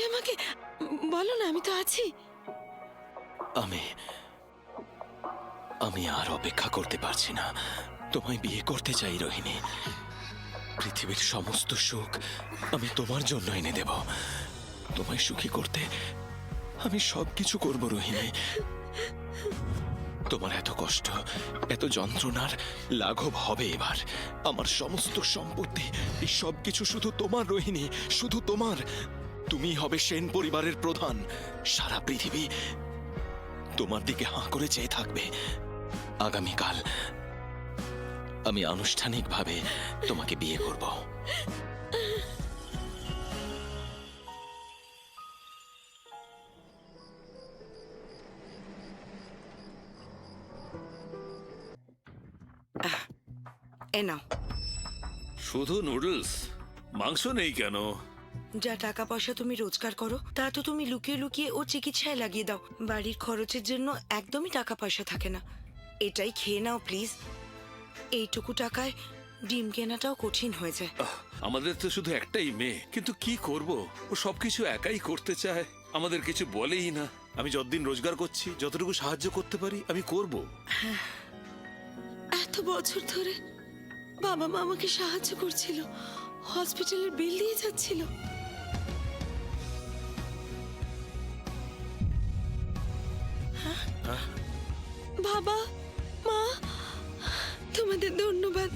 আমাকে বলো না, আমি তো আছি। আমি আমি আর অপেক্ষা করতে পারছি না। তোমায় বিয়ে করতে চাই রোহিণী। পৃথিবীর সমস্ত সুখ আমি তোমার জন্য এনে দেব। তোমায় সুখী করতে আমি সবকিছু করব রোহিণী। তোমার এত কষ্ট, এত যন্ত্রণার লাঘব হবে এবার। আমার সমস্ত সম্পত্তি, এই সবকিছু শুধু তোমার রোহিণী, শুধু তোমার। তুমি হবে সেন পরিবারের প্রধান। সারা পৃথিবী তোমার দিকে হাঁ করে চেয়ে থাকবে। আগামীকাল আমি আনুষ্ঠানিকভাবে তোমাকে বিয়ে করব। এ নাও। শুধু নুডলস? মাংস নেই কেন? যা টাকা পয়সা তুমি রোজগার করো তা তো তুমি লুকিয়ে লুকিয়ে ও চিকিৎসায় লাগিয়ে দাও। বাড়ির খরচের জন্য একদমই টাকা পয়সা থাকে না। এটাই খেয়ে নাও প্লিজ। এইটুকু টাকায় ডিম কেনাটাও কঠিন হয়ে যায়। আমাদের তো শুধু একটাই মেয়ে, কিন্তু কি করব? ও সবকিছু একাই করতে চায়, আমাদের কিছু বলেই না। আমি যতদিন রোজগার করছি, যতটুকু সাহায্য করতে পারি আমি করব। এত বছর ধরে বাবা মা আমাকে সাহায্য করছিল, হসপিটালের বিল দিয়ে যাচ্ছিল। বাবা মা, তোমাদের ধন্যবাদ।